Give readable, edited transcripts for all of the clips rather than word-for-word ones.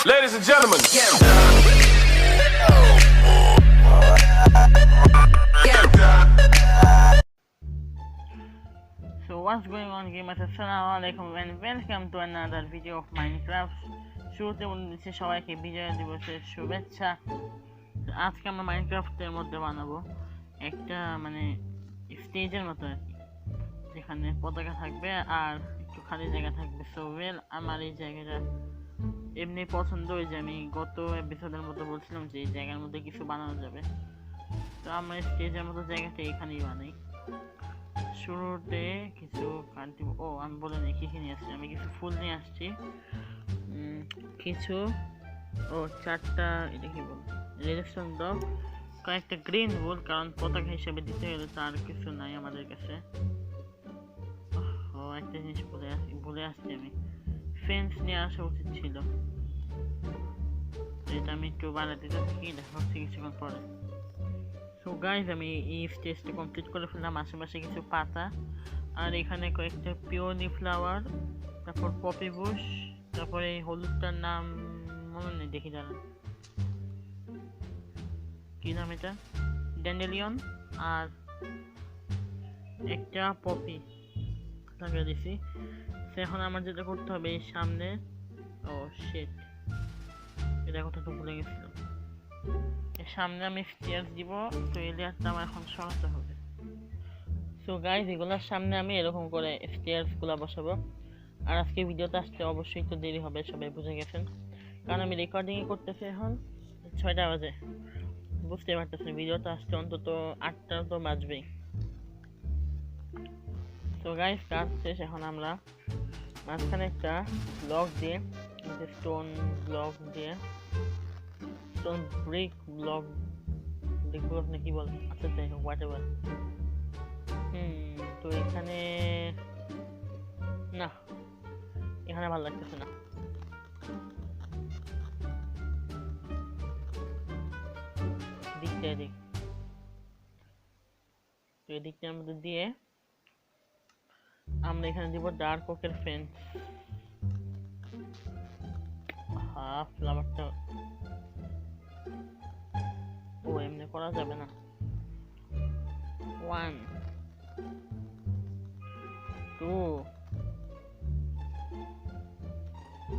Ladies and gentlemen. So what's going on gamers, assalamualaikum and welcome to another video of Minecraft. শুরুতে বলে দিচ্ছি সবাইকে বিজয় দিবসের শুভেচ্ছা। আজকে আমরা মাইনক্রাফটের মধ্যে বানাবো একটা মানে স্টেজের মতো আর কি, যেখানে পতাকা থাকবে আর একটু খালি জায়গা থাকবে। সো ওয়েল, আমার এই জায়গাটা এমনি পছন্দ, ওই যে আমি গত এপিসোডের মতো বলছিলাম যে এই জায়গার মধ্যে কিছু বানানো যাবে, তো আমরা স্টেজের মতো জায়গাটা এখানেই বানাই। শুরুতে কিছু কাটি, আমি বলে নিই কী কী নিয়ে আসছি। আমি কিছু ফুল নিয়ে আসছি, কিছু চারটা এটা কি বল রেডিস্টোন ব্লক, কয়েকটা গ্রিন উল, কারণ পতাকা হিসেবে দিতে গেলে তার কিছু নাই আমাদের কাছে। একটা জিনিস ভুলে আসছি আমি, ফেন্স নিয়ে আসা উচিত ছিল। এটা আমি একটু বানাতে থাকি, দেখা হচ্ছে কিছুক্ষণ পরে। সো গাইজ, আমি এই স্টেজটা কমপ্লিট করে ফেললাম। আশেপাশে কিছু পাতা, আর এখানে কয়েকটা পিওনি ফ্লাওয়ার, তারপর পপি বুশ, তারপরে এই হলুদটার নাম মনে নেই, দেখি জানেন কি নাম, এটা ড্যান্ডেলিয়ন, আর একটা পপি লাগিয়ে দিছি। এখন আমার যেটা করতে হবে, এই সামনে শিট, এটা কথা তো ভুলে গেছিলাম। এর সামনে আমি স্টেয়ার্স দিব, তো এই লেয়ারটা আমার এখন সরাতে হবে। সো গাইজ, এগুলোর সামনে আমি এরকম করে স্টেয়ার্স গুলা বসাবো। আর আজকে ভিডিওটা আসতে অবশ্যই একটু দেরি হবে, সবাই বুঝে গেছেন, কারণ আমি রেকর্ডিং করতেছি এখন 6টা বাজে। বুঝতে পারতেছি ভিডিওটা আসতে অন্তত 8টা তো বাজবেই। তো গাইজ, কাজ শেষ। এখন আমরা মাঝখানে একটা ব্লক দিয়ে, স্টোন ব্লক দিয়ে, স্টোন ব্রিক ব্লক দেখবো আপনি কি বলেন, আচ্ছা যাই হোক, হোয়াট এভার। তো এখানে না, এখানে ভালো লাগতেছে না। এদিক তো এদিকটার মধ্যে দিয়ে আমরা এখানে দিব ডার্ক ওকের ফেন্স। ফ্লাওয়ারটা এমনি করা যাবে না। 1 2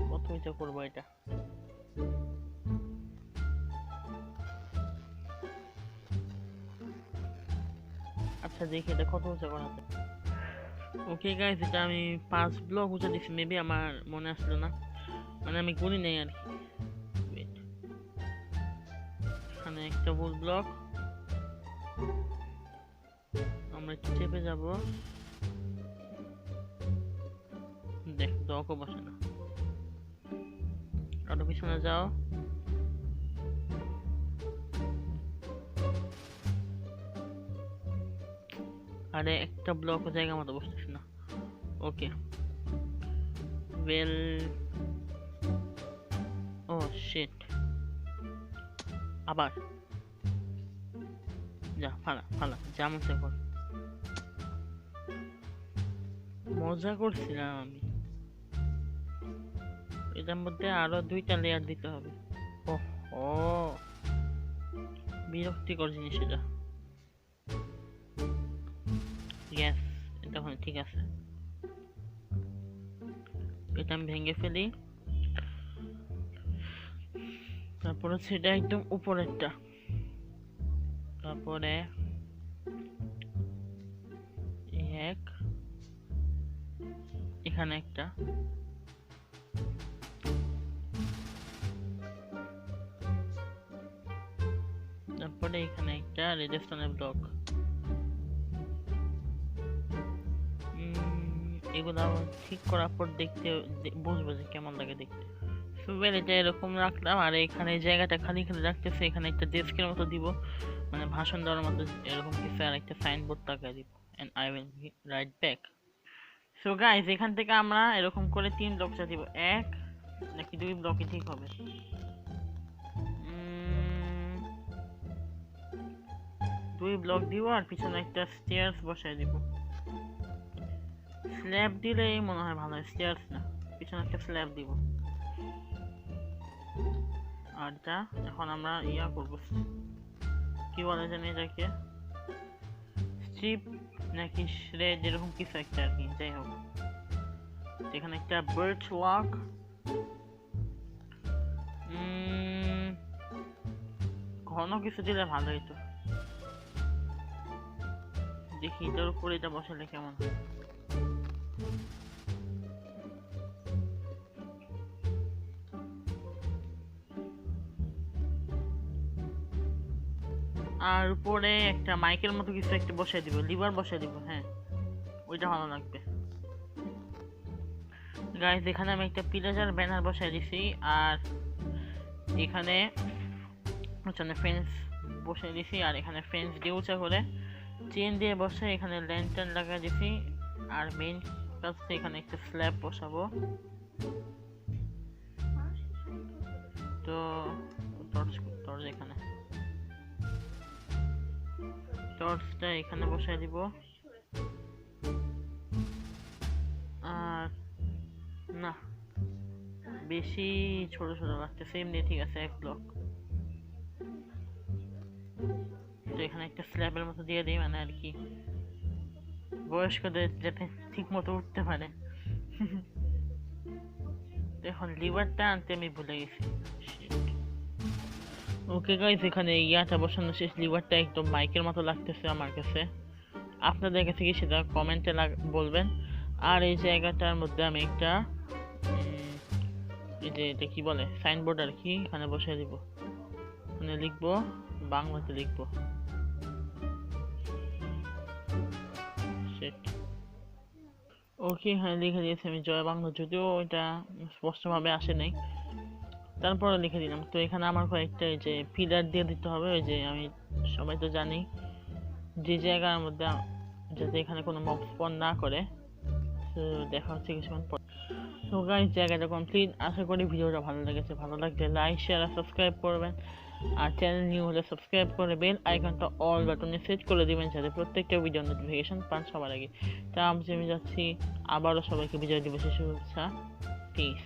কত উঁচু করবো এটা? আচ্ছা দেখি এটা কত উঁচু করা যায়। ওকে গাইস, এটা আমি 5 ব্লক উঁচু দিচ্ছি, মেবি আমার মনে আসলো না, মানে আমি গুনি নেই আর কি। এখানে একটা ফুল ব্লক, আমরা একটু চেপে যাব। দেখ দকও বসে না, আরো পিছনে যাও। আরে একটা ব্লক জায়গা মতো বসতেছে না। ওকে ওয়েল, শিট, আবার যা, ফালা যেমন সে কর। মজা করছিলাম আমি, এটার মধ্যে আরো 2টা লেয়ার দিতে হবে। বিরক্তিকর জিনিস এটা। ইয়েস, এটা ঠিক আছে। এটা আমি ভেঙে ফেলি, তারপর হচ্ছে এটা একদম উপরেরটা, তারপরে এখানে একটা, তারপরে এখানে একটা রেডিস্টোনের ব্লক। এগুলো ঠিক করার পর দেখতে বুঝবো যে কেমন লাগে দেখতে। এটা এরকম রাখলাম, আর এখানে জায়গাটা খালি খালি রাখতেছে। এখানে একটা ডেস্কের মতো দিব, মানে ভাষণ দেওয়ার মতো এরকম কিছু, আর একটা সাইনবোর্ড টাকা দিব, and I will right back. So guys, এখান থেকে আমরা এরকম করে 3 ব্লক দিব। 1 নাকি 2 ব্লকই ঠিক হবে? 2 ব্লক দিব, আর পিছনে একটা স্টেয়ার্স বসায় দিব। স্ল্যাব দিলেই মনে হয় ভালো হয়, স্টেয়ার্স না, পিছনে একটা স্ল্যাব দিব। আর যা এখন আমরা ইয়া করবো, কি বলে জানি এটাকে, স্ট্রিপ নাকি শ্রেড এরকম কিছু একটা আর কি। যাই হোক, এখানে একটা বার্চ লক, ঘন কিছু দিলে ভালো হইতো। দেখি এটার উপরে এটা বসালে কেমন। আর উপরে একটা মাইকের মতো কিছু একটা বসাই দিব, লিভার বসাই দিব। হ্যাঁ, ওইটা ভালো লাগবে। গাইস, এখানে আমি একটা পিলার ব্যানার বসাই দিছি, আর এখানে ফেন্স বসাই দিছি, আর এখানে ফেন্স দিয়ে উঁচা করে চেন দিয়ে বসে এখানে ল্যান্টার্ন লাগা দিছি। আর মেইন কাজ এখানে একটা স্ল্যাব বসাবো। তো টর্চ এখানে, টর্চটা এখানে বসাই দিব। আর না, বেশি ছোট ছোট লাগতেছে, এমনি ঠিক আছে, এক ব্লক। তো এখানে একটা স্ল্যাবের মতো দিয়ে দিই, মানে আর কি বয়স্কদের যাতে ঠিক মতো উঠতে পারে। এখন লিভারটা আনতে আমি ভুলে গেছি। ওকে গাইস, এখানে ইয়াটা বসানো শেষ। লিভারটা একদম মাইকের মতো লাগতেছে আমার কাছে, আপনাদের কাছে কি সেটা কমেন্টে বলবেন। আর এই জায়গাটার মধ্যে আমি একটা এই যে এটা কি বলে সাইনবোর্ড আর কি, এখানে বসিয়ে দিব। মানে লিখবো, বাংলাতে লিখবো ওকে। হ্যাঁ, লিখে দিয়েছি আমি জয় বাংলা, যদিও এটা স্পষ্টভাবে আসে নাই, তারপরে লিখে দিলাম। তো এখানে আমার কয়েকটা এই যে পিলার দিয়ে দিতে হবে। ওই যে আমি সবাই তো জানি যে জায়গার মধ্যে যাতে এখানে কোনো মব স্পন না করে। তো দেখা হচ্ছে কিছুক্ষণ পর। তো গাইস, জায়গাটা কমপ্লিট। আশা করি ভিডিওটা ভালো লেগেছে। ভালো লাগলে লাইক, শেয়ার আর সাবস্ক্রাইব করবেন। আর চ্যানেল নিউ হলে সাবস্ক্রাইব করে বেল আইকনটা অল বাটনে সেট করে দিবেন, যাতে প্রত্যেকটা ভিডিও নোটিফিকেশন পান সবার আগে। তা আমি যাচ্ছি, আবারও সবাইকে বিজয় দিবসের শুভেচ্ছা। পিস।